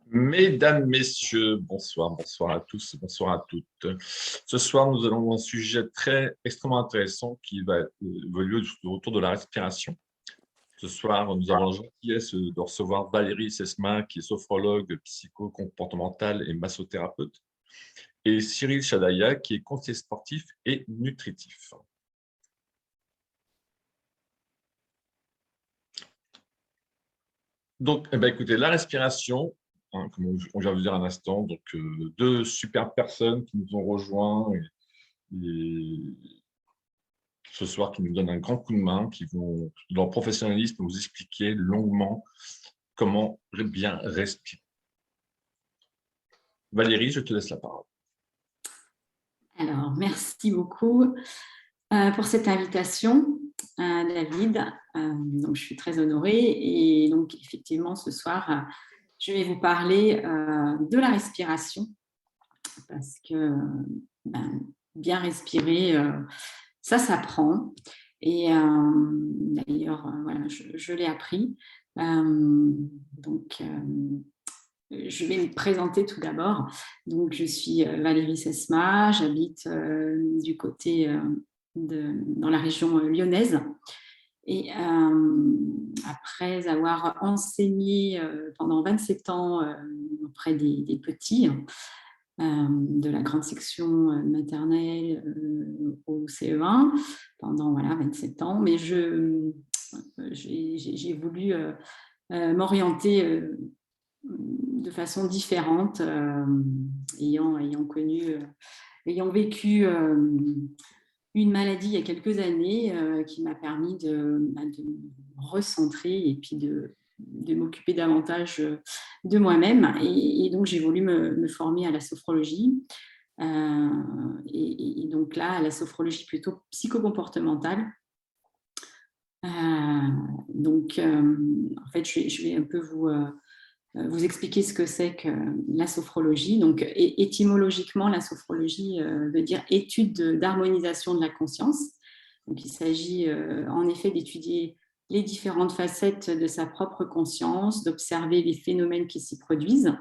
Mesdames, Messieurs, bonsoir, bonsoir à tous et bonsoir à toutes. Ce soir, nous allons voir un sujet extrêmement intéressant qui va évoluer autour de la respiration. Ce soir, nous avons la gentillesse de recevoir Valérie Sesma, qui est sophrologue, psychocomportementale et massothérapeute, et Cyril Chadaya, qui est conseiller sportif et nutritif. Donc, écoutez, la respiration, comme on vient de vous dire un instant, donc deux super personnes qui nous ont rejoints et ce soir qui nous donnent un grand coup de main, qui vont, dans leur professionnalisme, nous expliquer longuement comment bien respirer. Valérie, je te laisse la parole. Alors, merci beaucoup pour cette invitation, David. Donc, je suis très honorée. Et donc, effectivement, ce soir, je vais vous parler de la respiration parce que bien respirer, ça s'apprend. Et d'ailleurs, voilà, je l'ai appris. Je vais me présenter tout d'abord. Donc, je suis Valérie Sesma, j'habite du côté dans la région lyonnaise. Et après avoir enseigné pendant 27 ans auprès des petits, de la grande section maternelle au CE1 pendant 27 ans, mais j'ai voulu m'orienter de façon différente, ayant vécu une maladie il y a quelques années qui m'a permis de me recentrer et puis de m'occuper davantage de moi-même. Et donc, j'ai voulu me former à la sophrologie. Et donc là, à la sophrologie plutôt psychocomportementale. En fait, je vais un peu vous expliquer ce que c'est que la sophrologie. Donc, étymologiquement, la sophrologie veut dire étude d'harmonisation de la conscience. Donc, il s'agit en effet d'étudier les différentes facettes de sa propre conscience, d'observer les phénomènes qui s'y produisent.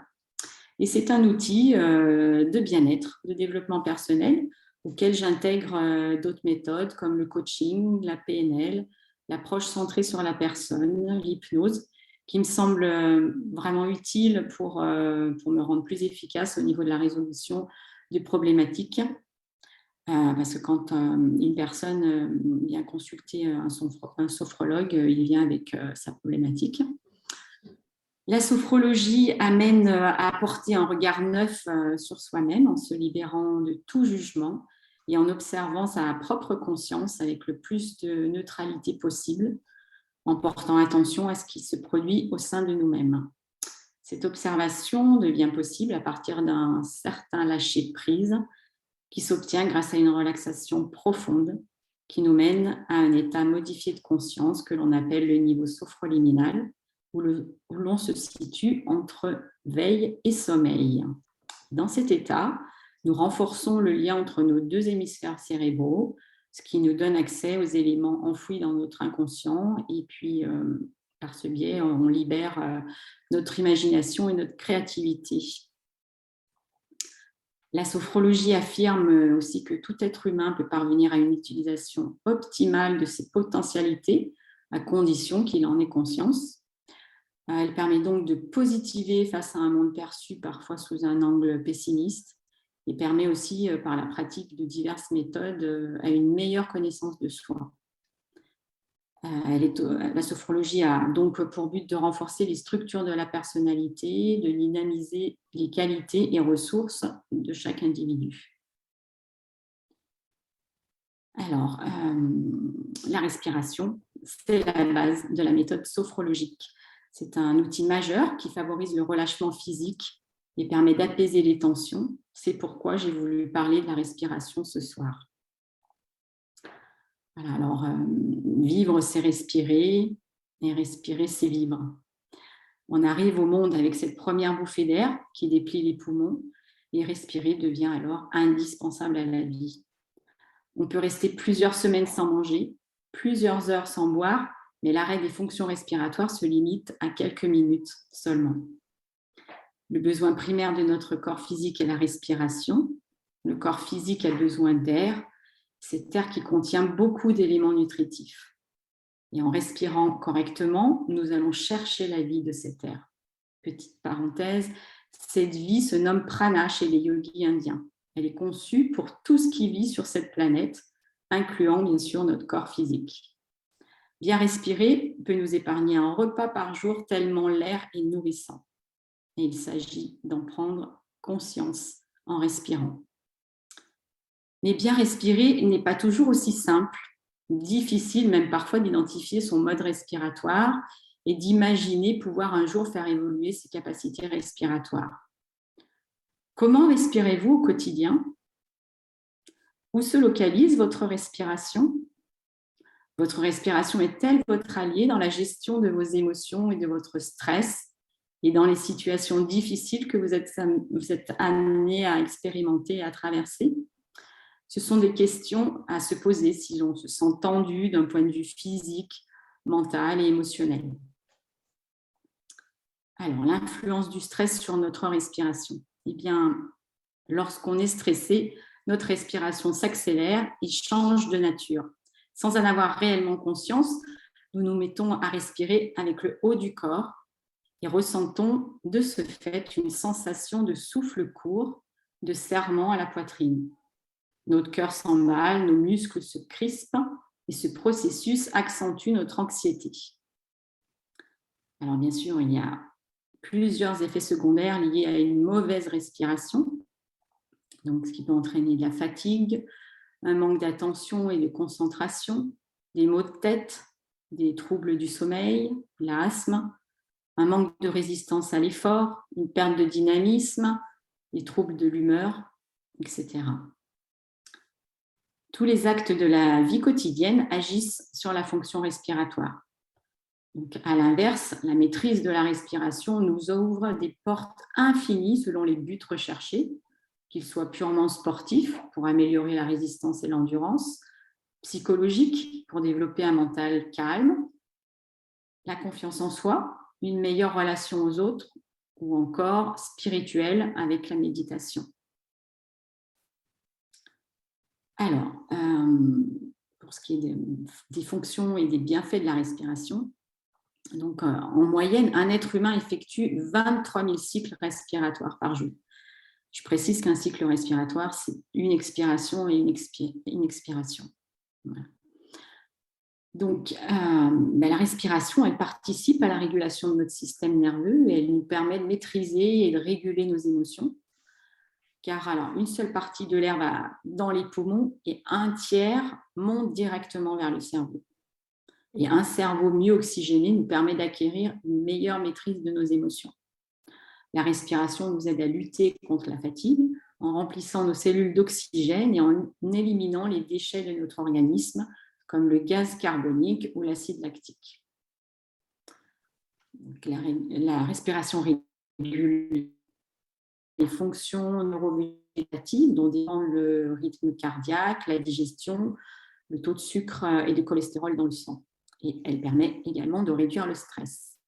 Et c'est un outil de bien-être, de développement personnel, auquel j'intègre d'autres méthodes comme le coaching, la PNL, l'approche centrée sur la personne, l'hypnose, qui me semble vraiment utile pour me rendre plus efficace au niveau de la résolution des problématiques. Parce que quand une personne vient consulter un sophrologue, il vient avec sa problématique. La sophrologie amène à apporter un regard neuf sur soi-même en se libérant de tout jugement et en observant sa propre conscience avec le plus de neutralité possible, en portant attention à ce qui se produit au sein de nous-mêmes. Cette observation devient possible à partir d'un certain lâcher-prise qui s'obtient grâce à une relaxation profonde qui nous mène à un état modifié de conscience que l'on appelle le niveau sophroliminal, où l'on se situe entre veille et sommeil. Dans cet état, nous renforçons le lien entre nos deux hémisphères cérébraux, ce qui nous donne accès aux éléments enfouis dans notre inconscient. Et puis, par ce biais, on libère notre imagination et notre créativité. La sophrologie affirme aussi que tout être humain peut parvenir à une utilisation optimale de ses potentialités, à condition qu'il en ait conscience. Elle permet donc de positiver face à un monde perçu parfois sous un angle pessimiste et permet aussi, par la pratique de diverses méthodes, à une meilleure connaissance de soi. La sophrologie a donc pour but de renforcer les structures de la personnalité, de dynamiser les qualités et ressources de chaque individu. Alors, la respiration, c'est la base de la méthode sophrologique. C'est un outil majeur qui favorise le relâchement physique et permet d'apaiser les tensions. C'est pourquoi j'ai voulu parler de la respiration ce soir. Voilà, alors, vivre, c'est respirer, et respirer, c'est vivre. On arrive au monde avec cette première bouffée d'air qui déplie les poumons, et respirer devient alors indispensable à la vie. On peut rester plusieurs semaines sans manger, plusieurs heures sans boire, mais l'arrêt des fonctions respiratoires se limite à quelques minutes seulement. Le besoin primaire de notre corps physique est la respiration. Le corps physique a besoin d'air, cet air qui contient beaucoup d'éléments nutritifs. Et en respirant correctement, nous allons chercher la vie de cet air. Petite parenthèse, cette vie se nomme prana chez les yogis indiens. Elle est conçue pour tout ce qui vit sur cette planète, incluant bien sûr notre corps physique. Bien respirer peut nous épargner un repas par jour tellement l'air est nourrissant. Et il s'agit d'en prendre conscience en respirant. Mais bien respirer n'est pas toujours aussi simple, difficile même parfois d'identifier son mode respiratoire et d'imaginer pouvoir un jour faire évoluer ses capacités respiratoires. Comment respirez-vous au quotidien? Où se localise votre respiration? Votre respiration est-elle votre allié dans la gestion de vos émotions et de votre stress et dans les situations difficiles que vous êtes amené à expérimenter et à traverser? Ce sont des questions à se poser si l'on se sent tendu d'un point de vue physique, mental et émotionnel. Alors, l'influence du stress sur notre respiration. Eh bien, lorsqu'on est stressé, notre respiration s'accélère et change de nature. Sans en avoir réellement conscience, nous nous mettons à respirer avec le haut du corps et ressentons de ce fait une sensation de souffle court, de serrement à la poitrine. Notre cœur s'emballe, nos muscles se crispent et ce processus accentue notre anxiété. Alors bien sûr, il y a plusieurs effets secondaires liés à une mauvaise respiration, donc ce qui peut entraîner de la fatigue, un manque d'attention et de concentration, des maux de tête, des troubles du sommeil, l'asthme, un manque de résistance à l'effort, une perte de dynamisme, des troubles de l'humeur, etc. Tous les actes de la vie quotidienne agissent sur la fonction respiratoire. Donc, à l'inverse, la maîtrise de la respiration nous ouvre des portes infinies selon les buts recherchés, qu'ils soient purement sportifs pour améliorer la résistance et l'endurance, psychologiques pour développer un mental calme, la confiance en soi, une meilleure relation aux autres ou encore spirituelle avec la méditation. Alors, pour ce qui est des fonctions et des bienfaits de la respiration, donc, en moyenne, un être humain effectue 23 000 cycles respiratoires par jour. Je précise qu'un cycle respiratoire, c'est une expiration et une expiration. Voilà. Donc, la respiration, elle participe à la régulation de notre système nerveux et elle nous permet de maîtriser et de réguler nos émotions. Car alors, une seule partie de l'air va dans les poumons et un tiers monte directement vers le cerveau. Et un cerveau mieux oxygéné nous permet d'acquérir une meilleure maîtrise de nos émotions. La respiration nous aide à lutter contre la fatigue en remplissant nos cellules d'oxygène et en éliminant les déchets de notre organisme, comme le gaz carbonique ou l'acide lactique. Donc, la respiration régule les fonctions neurovégétatives dont dépend le rythme cardiaque, la digestion, le taux de sucre et de cholestérol dans le sang. Et elle permet également de réduire le stress.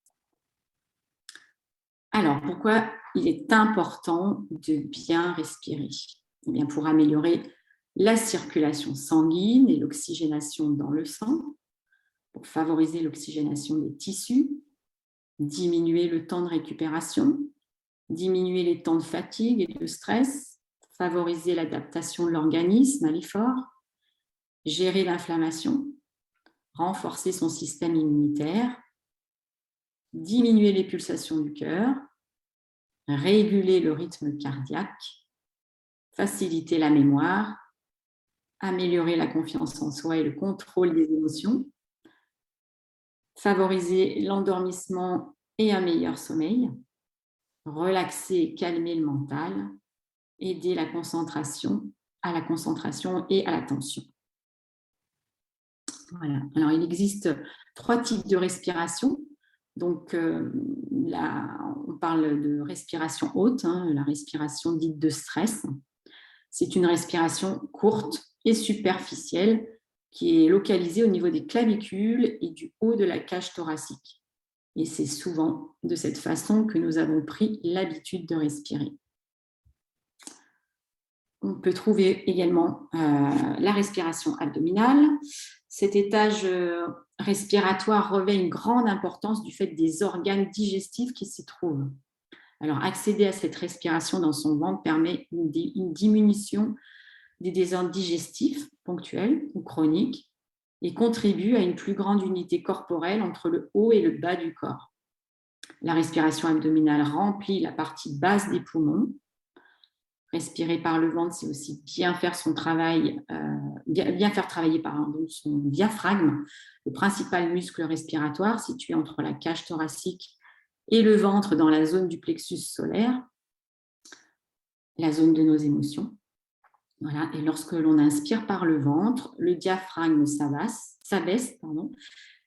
Alors, pourquoi il est important de bien respirer? Eh bien, pour améliorer la circulation sanguine et l'oxygénation dans le sang, pour favoriser l'oxygénation des tissus, diminuer le temps de récupération, diminuer les temps de fatigue et de stress, favoriser l'adaptation de l'organisme à l'effort, gérer l'inflammation, renforcer son système immunitaire, diminuer les pulsations du cœur, réguler le rythme cardiaque, faciliter la mémoire, améliorer la confiance en soi et le contrôle des émotions, favoriser l'endormissement et un meilleur sommeil, relaxer et calmer le mental, aider à la concentration et à l'attention. Voilà. Alors, il existe 3 types de respiration. Donc, là, on parle de respiration haute, la respiration dite de stress. C'est une respiration courte et superficielle qui est localisée au niveau des clavicules et du haut de la cage thoracique. Et c'est souvent de cette façon que nous avons pris l'habitude de respirer. On peut trouver également la respiration abdominale. Cet étage respiratoire revêt une grande importance du fait des organes digestifs qui s'y trouvent. Alors, accéder à cette respiration dans son ventre permet une diminution des désordres digestifs ponctuels ou chroniques et contribue à une plus grande unité corporelle entre le haut et le bas du corps. La respiration abdominale remplit la partie basse des poumons. Respirer par le ventre, c'est aussi bien faire son travail, bien faire travailler son diaphragme, le principal muscle respiratoire situé entre la cage thoracique et le ventre dans la zone du plexus solaire, la zone de nos émotions. Voilà. Et lorsque l'on inspire par le ventre, le diaphragme s'abaisse,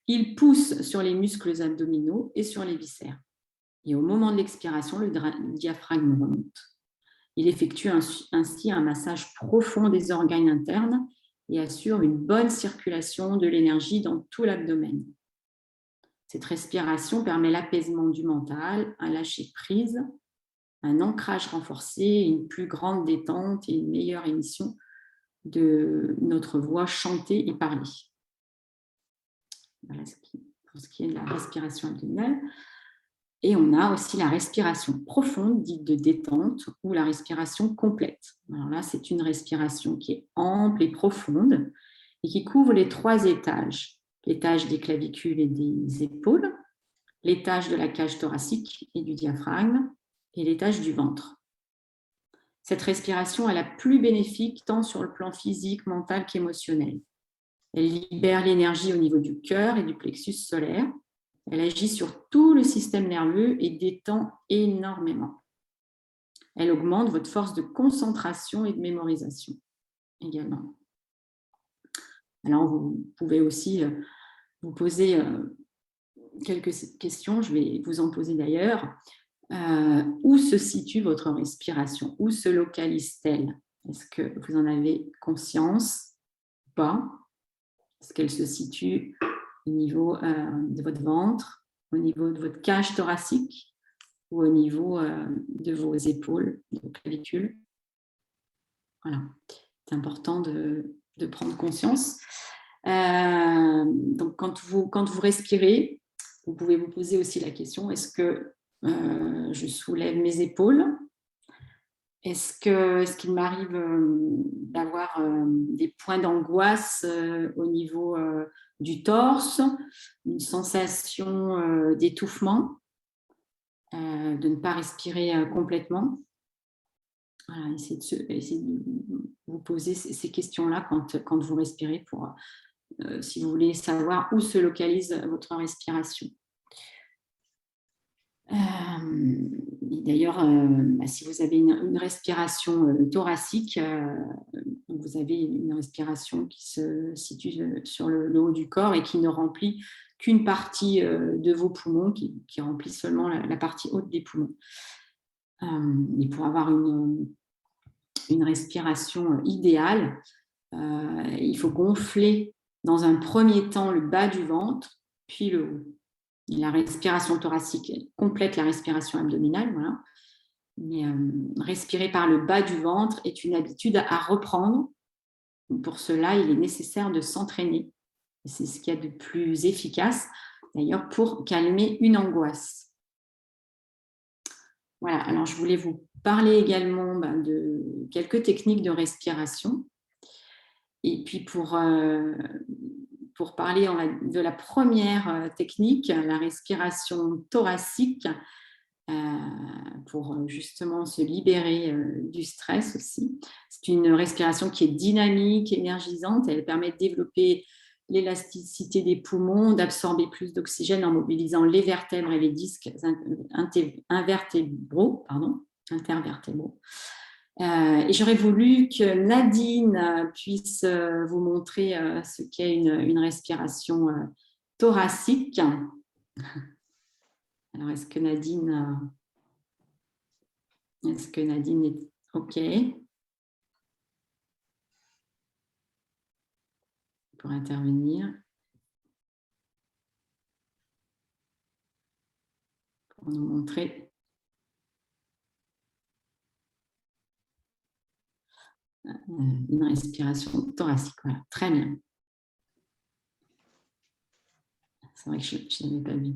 il pousse sur les muscles abdominaux et sur les viscères. Et au moment de l'expiration, le diaphragme remonte. Il effectue ainsi un massage profond des organes internes et assure une bonne circulation de l'énergie dans tout l'abdomen. Cette respiration permet l'apaisement du mental, un lâcher-prise, un ancrage renforcé, une plus grande détente et une meilleure émission de notre voix chantée et parlée. Voilà pour ce qui est de la respiration abdominale. Et on a aussi la respiration profonde, dite de détente, ou la respiration complète. Alors là, c'est une respiration qui est ample et profonde et qui couvre les 3 étages. L'étage des clavicules et des épaules, l'étage de la cage thoracique et du diaphragme, et l'étage du ventre. Cette respiration est la plus bénéfique tant sur le plan physique, mental qu'émotionnel. Elle libère l'énergie au niveau du cœur et du plexus solaire. Elle agit sur tout le système nerveux et détend énormément. Elle augmente votre force de concentration et de mémorisation également. Alors, vous pouvez aussi vous poser quelques questions, je vais vous en poser d'ailleurs. Où se situe votre respiration? Où se localise-t-elle? Est-ce que vous en avez conscience ou pas? Est-ce qu'elle se situe au niveau de votre ventre, au niveau de votre cage thoracique ou au niveau de vos épaules, de vos clavicules? Voilà, c'est important de prendre conscience. Donc, quand vous respirez, vous pouvez vous poser aussi la question, est-ce que je soulève mes épaules? Est-ce qu'il m'arrive d'avoir des points d'angoisse au niveau du torse, une sensation d'étouffement, de ne pas respirer complètement? Voilà, essayez de vous poser ces questions-là quand vous respirez pour, si vous voulez savoir où se localise votre respiration. D'ailleurs, si vous avez une respiration thoracique, vous avez une respiration qui se situe sur le haut du corps et qui ne remplit qu'une partie de vos poumons, qui remplit seulement la partie haute des poumons. Et pour avoir une respiration idéale, il faut gonfler dans un premier temps le bas du ventre, puis le haut. La respiration thoracique complète la respiration abdominale, voilà. Mais respirer par le bas du ventre est une habitude à reprendre. Pour cela, il est nécessaire de s'entraîner. C'est ce qu'il y a de plus efficace, d'ailleurs, pour calmer une angoisse. Voilà, alors je voulais vous parler également de quelques techniques de respiration. Et puis pour parler de la première technique, la respiration thoracique, pour justement se libérer du stress aussi. C'est une respiration qui est dynamique, énergisante. Elle permet de développer l'élasticité des poumons, d'absorber plus d'oxygène en mobilisant les vertèbres et les disques intervertébraux. Et j'aurais voulu que Nadine puisse vous montrer ce qu'est une respiration thoracique. Alors, est-ce que Nadine est OK pour intervenir? pour nous montrer une respiration thoracique. Voilà, très bien. C'est vrai que je ne l'avais pas vu.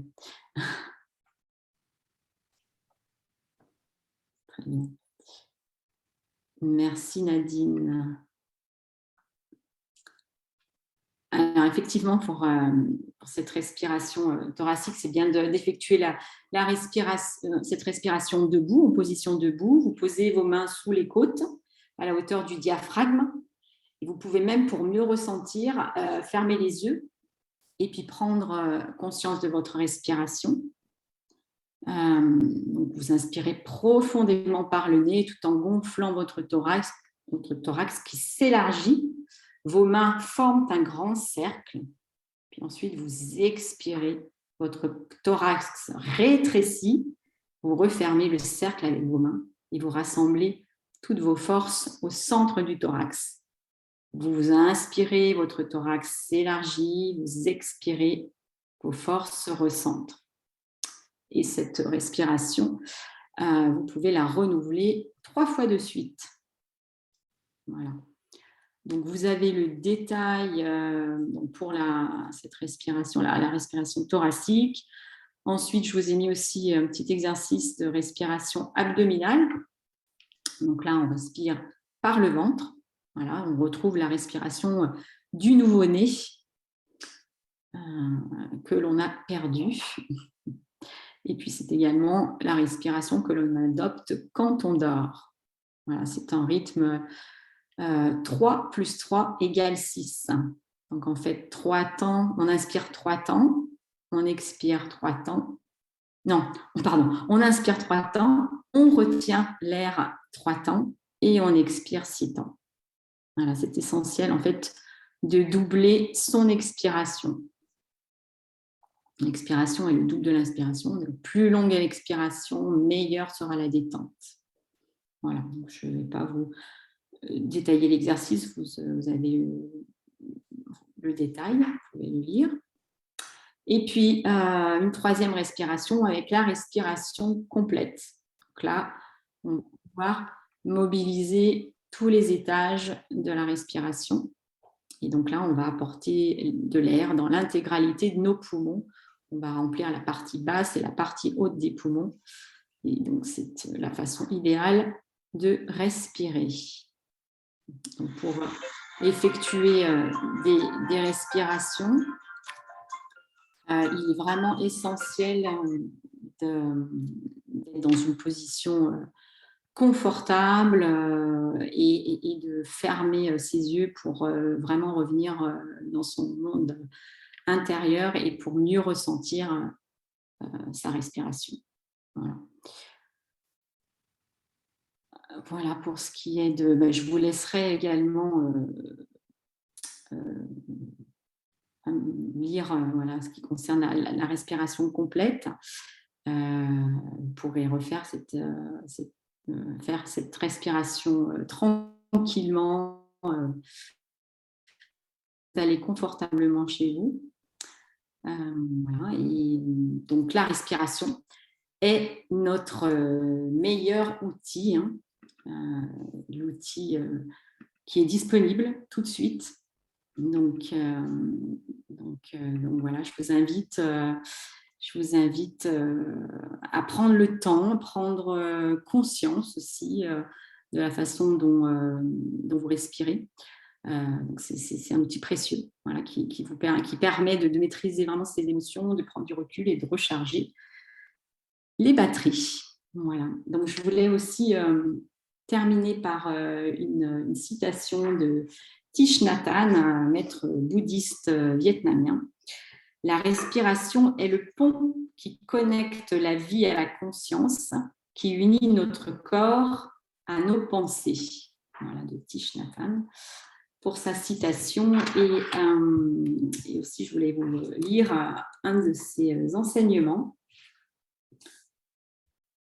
Très bien. Merci Nadine. Alors effectivement, pour cette respiration thoracique, c'est bien d'effectuer cette respiration debout, en position debout. Vous posez vos mains sous les côtes, à la hauteur du diaphragme. Et vous pouvez même, pour mieux ressentir, fermer les yeux et puis prendre conscience de votre respiration. Donc vous inspirez profondément par le nez tout en gonflant votre thorax qui s'élargit. Vos mains forment un grand cercle. Puis ensuite, vous expirez. Votre thorax rétrécit. Vous refermez le cercle avec vos mains et vous rassemblez toutes vos forces au centre du thorax. Vous inspirez, votre thorax s'élargit. Vous expirez, vos forces se recentrent. Et cette respiration, vous pouvez la renouveler 3 fois de suite. Voilà. Donc, vous avez le détail pour cette respiration, la respiration thoracique. Ensuite, je vous ai mis aussi un petit exercice de respiration abdominale. Donc là, on respire par le ventre. Voilà, on retrouve la respiration du nouveau-né que l'on a perdu. Et puis, c'est également la respiration que l'on adopte quand on dort. Voilà, c'est un rythme 3 plus 3 égale 6. Donc, en fait, 3 temps, on inspire 3 temps, on expire 3 temps. Non, pardon, on inspire 3 temps, on retient l'air 3 temps et on expire 6 temps. Voilà, c'est essentiel, en fait, de doubler son expiration. L'expiration est le double de l'inspiration. Plus longue est l'expiration, meilleure sera la détente. Voilà, donc je ne vais pas vous détailler l'exercice, vous avez le détail, vous pouvez le lire. Et puis, une troisième respiration avec la respiration complète. Donc là, on va pouvoir mobiliser tous les étages de la respiration. Et donc là, on va apporter de l'air dans l'intégralité de nos poumons. On va remplir la partie basse et la partie haute des poumons. Et donc, c'est la façon idéale de respirer. Donc, pour effectuer des respirations, il est vraiment essentiel d'être dans une position confortable et de fermer ses yeux pour vraiment revenir dans son monde intérieur et pour mieux ressentir sa respiration. Voilà. Voilà pour ce qui est de... je vous laisserai également lire voilà, ce qui concerne la respiration complète. Vous pourrez refaire faire cette respiration tranquillement, aller confortablement chez vous. Voilà. Et donc la respiration est notre meilleur outil, l'outil qui est disponible tout de suite. Donc voilà, je vous invite à prendre le temps, à prendre conscience aussi de la façon dont vous respirez. C'est un outil précieux, voilà, qui permet de maîtriser vraiment ses émotions, de prendre du recul et de recharger les batteries. Voilà. Donc, je voulais aussi terminer par une citation de Thich Nhat Hanh, un maître bouddhiste vietnamien. La respiration est le pont qui connecte la vie à la conscience, qui unit notre corps à nos pensées. Voilà, de Thich Nhat Hanh pour sa citation. Et aussi, je voulais vous lire un de ses enseignements.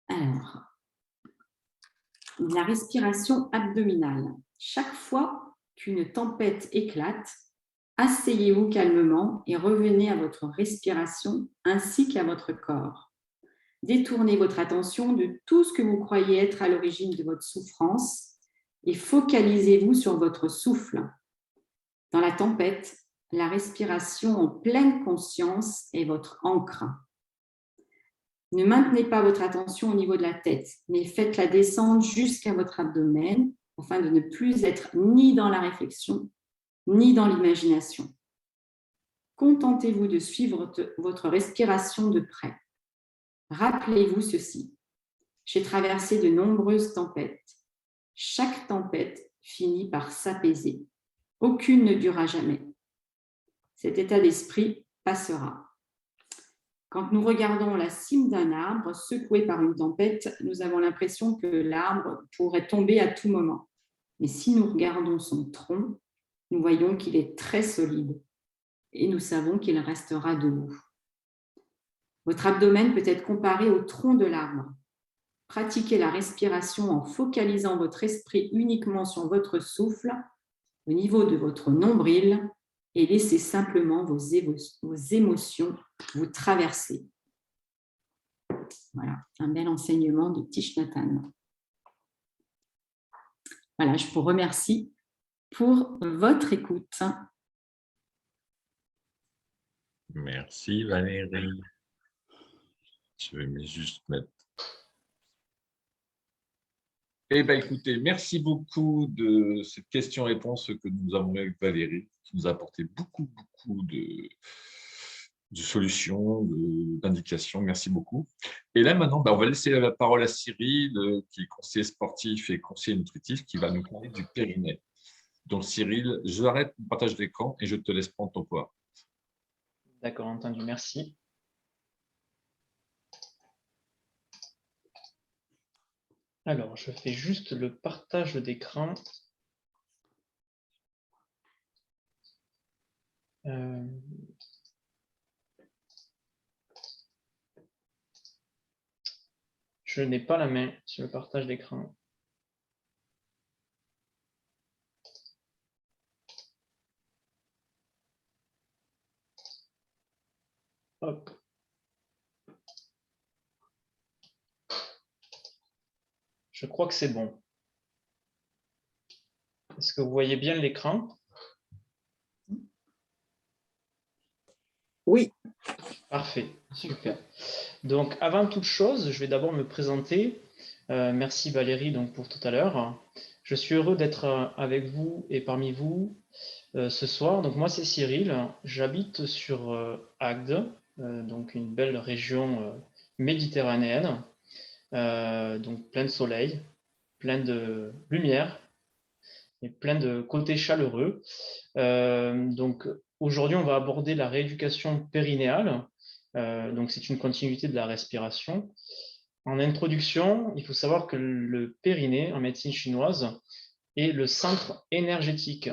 Alors, la respiration abdominale. Chaque fois qu'une tempête éclate, asseyez-vous calmement et revenez à votre respiration ainsi qu'à votre corps. détournez votre attention de tout ce que vous croyez être à l'origine de votre souffrance et focalisez-vous sur votre souffle. Dans la tempête, la respiration en pleine conscience est votre ancre. Ne maintenez pas votre attention au niveau de la tête, mais faites-la descendre jusqu'à votre abdomen afin de ne plus être ni dans la réflexion, ni dans l'imagination. Contentez-vous de suivre votre respiration de près. Rappelez-vous ceci. J'ai traversé de nombreuses tempêtes. Chaque tempête finit par s'apaiser. Aucune ne durera jamais. Cet état d'esprit passera. Quand nous regardons la cime d'un arbre secoué par une tempête, nous avons l'impression que l'arbre pourrait tomber à tout moment. Mais si nous regardons son tronc, nous voyons qu'il est très solide et nous savons qu'il restera debout. Votre abdomen peut être comparé au tronc de l'arbre. Pratiquez la respiration en focalisant votre esprit uniquement sur votre souffle, au niveau de votre nombril, et laissez simplement vos émotions vous traverser. Voilà, un bel enseignement de Thich Nhat Hanh. Voilà, je vous remercie pour votre écoute. Merci Valérie. Je vais juste mettre. Eh bien, écoutez, merci beaucoup de cette question-réponse que nous avons eue avec Valérie, qui nous a apporté beaucoup de solutions, d'indications. Merci beaucoup. Et là, maintenant, on va laisser la parole à Cyril, qui est conseiller sportif et conseiller nutritif, qui va nous parler du périnée. Donc, Cyril, je arrête mon partage d'écran et je te laisse prendre ton pouvoir. D'accord, entendu, merci. Alors, je fais juste le partage d'écran. Je n'ai pas la main sur le partage d'écran. Hop. Je crois que c'est bon. Est-ce que vous voyez bien l'écran? Oui. Parfait, super. Donc, avant toute chose, je vais d'abord me présenter. Merci Valérie donc, pour tout à l'heure. Je suis heureux d'être avec vous et parmi vous ce soir. Donc, moi, c'est Cyril. J'habite sur Agde, donc une belle région méditerranéenne. Donc, plein de soleil, plein de lumière et plein de côtés chaleureux. Donc, aujourd'hui, on va aborder la rééducation périnéale. Donc, c'est une continuité de la respiration. En introduction, il faut savoir que le périnée, en médecine chinoise, est le centre énergétique.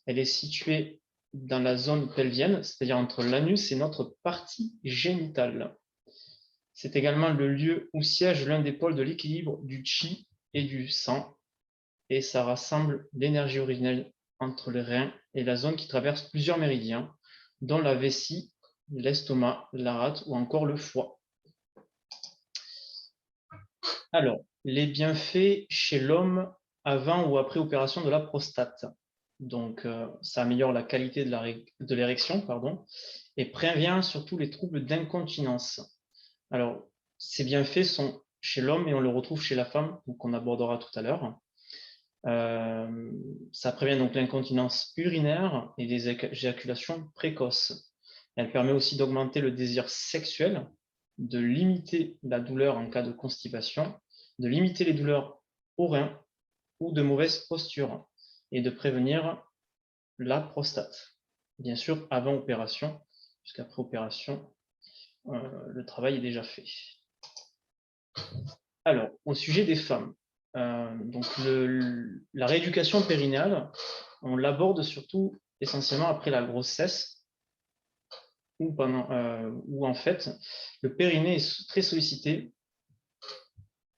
Elle est située dans la zone pelvienne, c'est-à-dire entre l'anus et notre partie génitale. C'est également le lieu où siège l'un des pôles de l'équilibre du qi et du sang, et ça rassemble l'énergie originelle entre les reins et la zone qui traverse plusieurs méridiens, dont la vessie, l'estomac, la rate ou encore le foie. Alors, les bienfaits chez l'homme avant ou après opération de la prostate. Donc, ça améliore la qualité de l'érection, et prévient surtout les troubles d'incontinence. Alors, ces bienfaits sont chez l'homme et on le retrouve chez la femme, qu'on abordera tout à l'heure. Ça prévient donc l'incontinence urinaire et les éjaculations précoces. Elle permet aussi d'augmenter le désir sexuel, de limiter la douleur en cas de constipation, de limiter les douleurs aux reins ou de mauvaise posture et de prévenir la prostate. Bien sûr, avant opération, puisqu'après opération, le travail est déjà fait. Alors, au sujet des femmes, donc la rééducation périnéale, on l'aborde surtout essentiellement après la grossesse ou où en fait le périnée est très sollicité.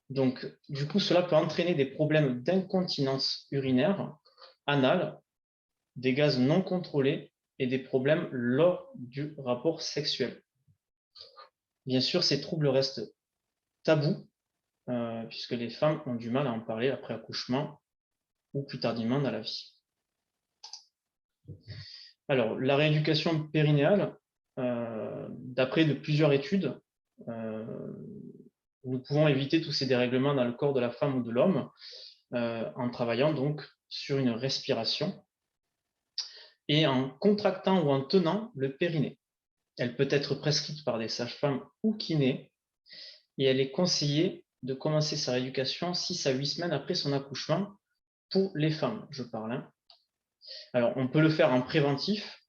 Donc, du coup, cela peut entraîner des problèmes d'incontinence urinaire, anale, des gaz non contrôlés et des problèmes lors du rapport sexuel. Bien sûr, ces troubles restent tabou, puisque les femmes ont du mal à en parler après accouchement ou plus tardivement dans la vie. Alors, la rééducation périnéale, d'après de plusieurs études, nous pouvons éviter tous ces dérèglements dans le corps de la femme ou de l'homme en travaillant donc sur une respiration et en contractant ou en tenant le périnée. Elle peut être prescrite par des sages-femmes ou kinés et elle est conseillée de commencer sa rééducation 6 à 8 semaines après son accouchement pour les femmes, je parle. Hein. Alors, on peut le faire en préventif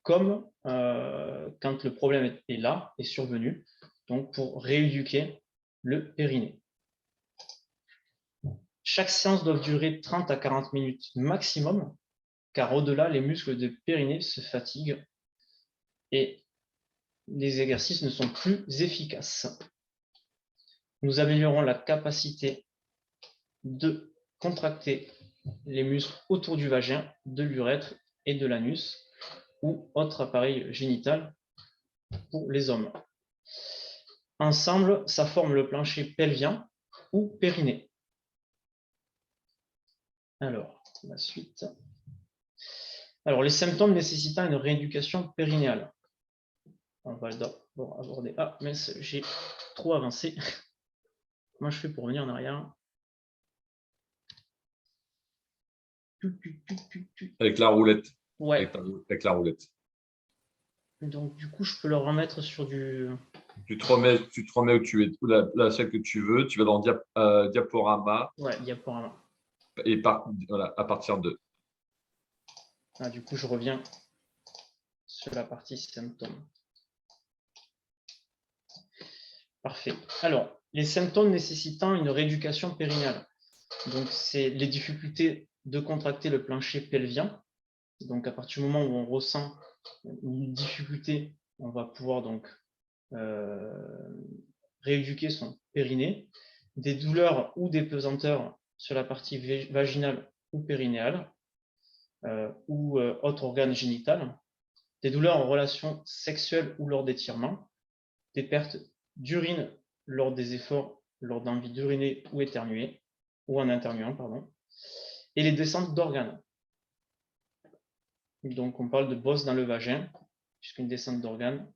comme quand le problème est là, est survenu, donc pour rééduquer le périnée. Chaque séance doit durer 30 à 40 minutes maximum, car au-delà, les muscles de périnée se fatiguent et les exercices ne sont plus efficaces. Nous améliorons la capacité de contracter les muscles autour du vagin, de l'urètre et de l'anus ou autre appareil génital pour les hommes. Ensemble, ça forme le plancher pelvien ou périnée. Alors, la suite. Alors, les symptômes nécessitant une rééducation périnéale. On va d'abord aborder. Ah, mais j'ai trop avancé. Comment je fais pour revenir en arrière? Avec la roulette. Ouais. Avec la roulette. Donc, du coup, je peux le remettre sur du... Tu te remets où tu es, la celle que tu veux. Tu vas dans diaporama. Ouais, diaporama. Et voilà, à partir de... Ah, du coup, je reviens sur la partie symptômes. Parfait. Alors, les symptômes nécessitant une rééducation périnéale. Donc, c'est les difficultés de contracter le plancher pelvien. Donc, à partir du moment où on ressent une difficulté, on va pouvoir donc rééduquer son périnée. Des douleurs ou des pesanteurs sur la partie vaginale ou périnéale ou autre organe génital. Des douleurs en relation sexuelle ou lors d'étirements. Des pertes d'urine lors des efforts, lors d'envie d'uriner ou éternuer, ou en internuant, pardon. Et les descentes d'organes. Donc, on parle de bosse dans le vagin, puisqu'une descente d'organes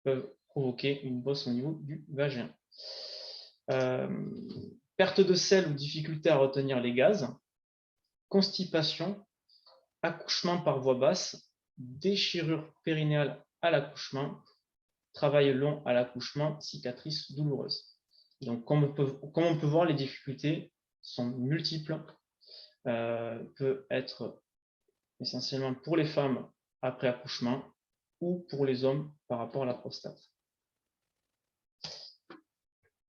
peut provoquer une bosse au niveau du vagin. Perte de sel ou difficulté à retenir les gaz, constipation, accouchement par voie basse, déchirure périnéale à l'accouchement, travail long à l'accouchement, cicatrice douloureuse. Donc, comme on peut voir, les difficultés sont multiples, peut être essentiellement pour les femmes après accouchement ou pour les hommes par rapport à la prostate.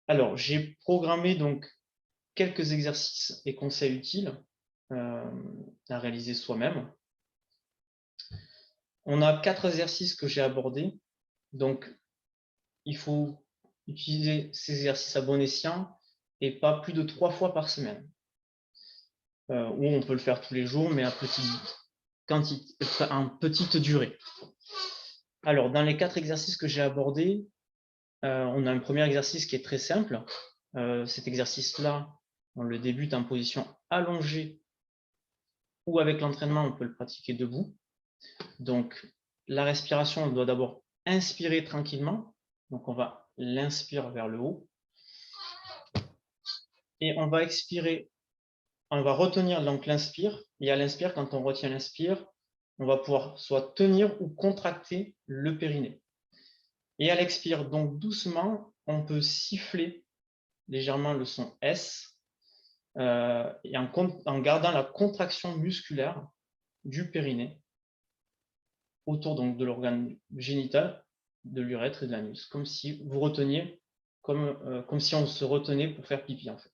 Alors, j'ai programmé donc quelques exercices et conseils utiles à réaliser soi-même. On a 4 exercices que j'ai abordés. Donc, il faut utiliser ces exercices à bon escient et pas plus de 3 fois par semaine. Ou on peut le faire tous les jours, mais en petite durée. Alors, dans les 4 exercices que j'ai abordés, on a un premier exercice qui est très simple. Cet exercice-là, on le débute en position allongée ou avec l'entraînement, on peut le pratiquer debout. Donc, la respiration, on doit d'abord inspirer tranquillement. Donc, on va l'inspire vers le haut. Et on va expirer, on va retenir donc l'inspire. Et à l'inspire, quand on retient l'inspire, on va pouvoir soit tenir ou contracter le périnée. Et à l'expire, donc doucement, on peut siffler légèrement le son S et en gardant la contraction musculaire du périnée autour donc de l'organe génital, de l'urètre et de l'anus, comme si vous reteniez, comme si on se retenait pour faire pipi en fait.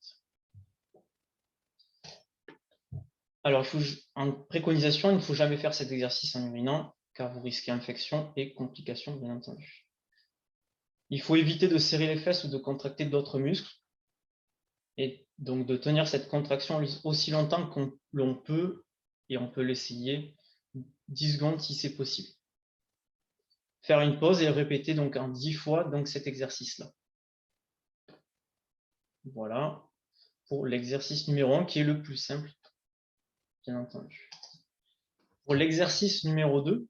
Alors, en préconisation, il ne faut jamais faire cet exercice en urinant, car vous risquez infection et complications, bien entendu. Il faut éviter de serrer les fesses ou de contracter d'autres muscles, et donc de tenir cette contraction aussi longtemps que l'on peut, et on peut l'essayer 10 secondes si c'est possible. Faire une pause et répéter donc en 10 fois donc cet exercice-là. Voilà, pour l'exercice numéro 1 qui est le plus simple, bien entendu. Pour l'exercice numéro 2,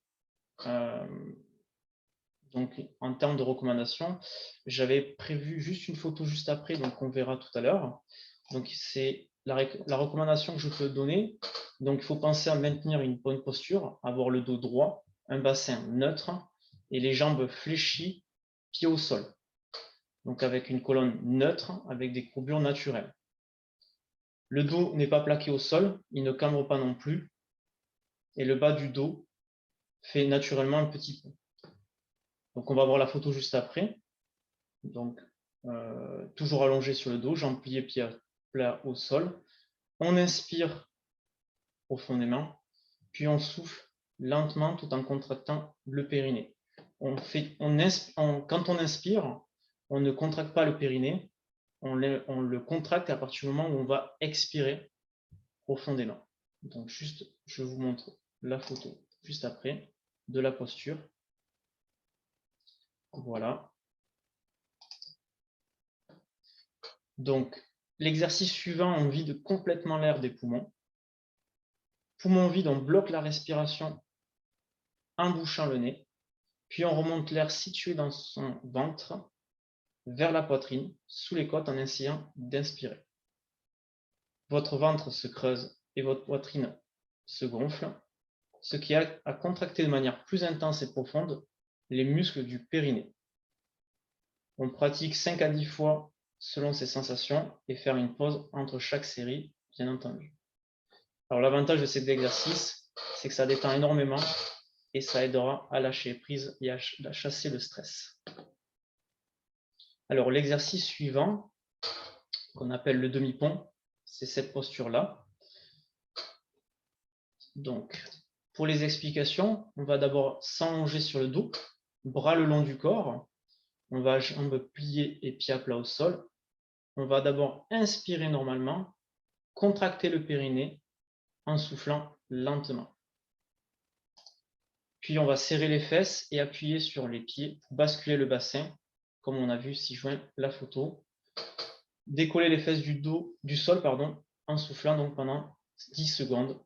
donc en termes de recommandations, j'avais prévu juste une photo juste après, donc on verra tout à l'heure. Donc c'est la recommandation que je peux donner. Donc il faut penser à maintenir une bonne posture, avoir le dos droit, un bassin neutre et les jambes fléchies, pieds au sol. Donc avec une colonne neutre, avec des courbures naturelles. Le dos n'est pas plaqué au sol, il ne cambre pas non plus, et le bas du dos fait naturellement un petit pont. Donc on va voir la photo juste après. Donc toujours allongé sur le dos, jambes pliées, pieds plats au sol. On inspire profondément, puis on souffle lentement tout en contractant le périnée. Quand on inspire, on ne contracte pas le périnée, on le contracte à partir du moment où on va expirer profondément. Donc juste, je vous montre la photo juste après de la posture. Voilà. Donc l'exercice suivant, on vide complètement l'air des poumons. Poumons vides, on bloque la respiration en bouchant le nez, puis on remonte l'air situé dans son ventre vers la poitrine, sous les côtes en essayant d'inspirer. Votre ventre se creuse et votre poitrine se gonfle, ce qui a à contracter de manière plus intense et profonde les muscles du périnée. On pratique 5 à 10 fois selon ses sensations et faire une pause entre chaque série, bien entendu. Alors l'avantage de cet exercice, c'est que ça détend énormément et ça aidera à lâcher prise et à chasser le stress. Alors l'exercice suivant, qu'on appelle le demi-pont, c'est cette posture-là. Donc, pour les explications, on va d'abord s'allonger sur le dos, bras le long du corps. On va jambes pliées et pieds à plat au sol. On va d'abord inspirer normalement, contracter le périnée en soufflant lentement. Puis on va serrer les fesses et appuyer sur les pieds pour basculer le bassin, comme on a vu si joint la photo. Décoller les fesses du sol en soufflant donc pendant 10 secondes.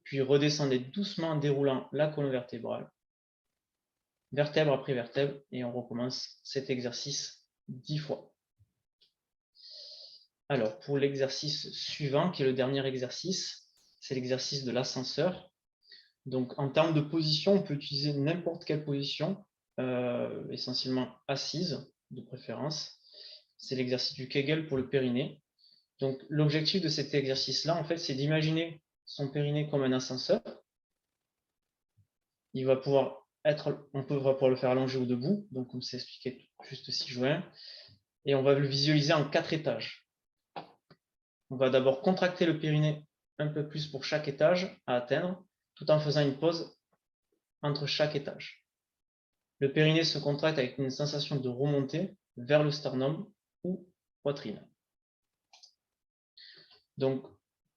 Puis redescendez doucement en déroulant la colonne vertébrale, vertèbre après vertèbre, et on recommence cet exercice 10 fois. Alors, pour l'exercice suivant, qui est le dernier exercice, c'est l'exercice de l'ascenseur. Donc, en termes de position, on peut utiliser n'importe quelle position, essentiellement assise, de préférence. C'est l'exercice du Kegel pour le périnée. Donc, l'objectif de cet exercice-là, en fait, c'est d'imaginer son périnée comme un ascenseur. On va pouvoir le faire allonger ou debout, donc comme c'est expliqué juste ci-joint, et on va le visualiser en 4 étages. On va d'abord contracter le périnée un peu plus pour chaque étage à atteindre, tout en faisant une pause entre chaque étage. Le périnée se contracte avec une sensation de remontée vers le sternum ou poitrine. Donc,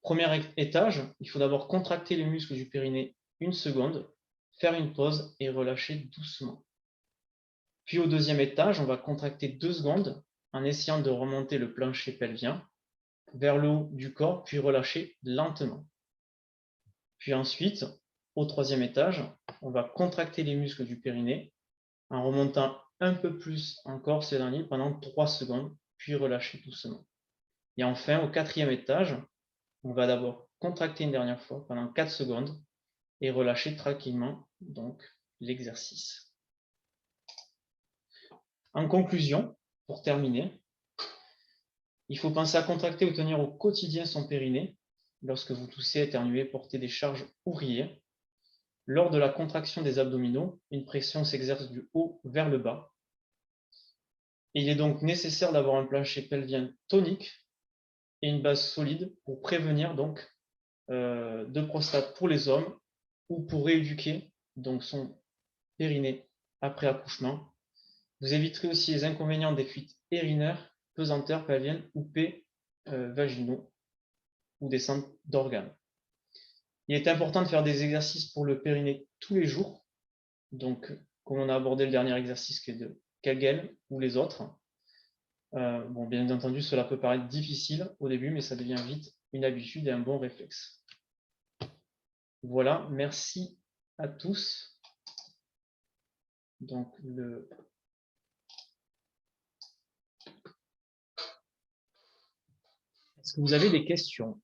premier étage, il faut d'abord contracter les muscles du périnée 1 seconde, faire une pause et relâcher doucement. Puis au deuxième étage, on va contracter 2 secondes en essayant de remonter le plancher pelvien vers le haut du corps, puis relâcher lentement. Puis ensuite, au troisième étage, on va contracter les muscles du périnée en remontant un peu plus encore ce dernier pendant 3 secondes, puis relâcher doucement. Et enfin, au quatrième étage, on va d'abord contracter une dernière fois pendant 4 secondes et relâcher tranquillement donc l'exercice. En conclusion, pour terminer, il faut penser à contracter ou tenir au quotidien son périnée lorsque vous toussez, éternuez, portez des charges ou riez. Lors de la contraction des abdominaux, une pression s'exerce du haut vers le bas. Il est donc nécessaire d'avoir un plancher pelvien tonique et une base solide pour prévenir donc de prostate pour les hommes ou pour rééduquer donc son périnée après accouchement. Vous éviterez aussi les inconvénients des fuites urinaires, pesanteurs pelviennes ou vaginaux ou des centres d'organes. Il est important de faire des exercices pour le périnée tous les jours, donc comme on a abordé le dernier exercice qui est de Kegel ou les autres. Bon, bien entendu, cela peut paraître difficile au début, mais ça devient vite une habitude et un bon réflexe. Voilà, merci à tous. Donc, est-ce que vous avez des questions?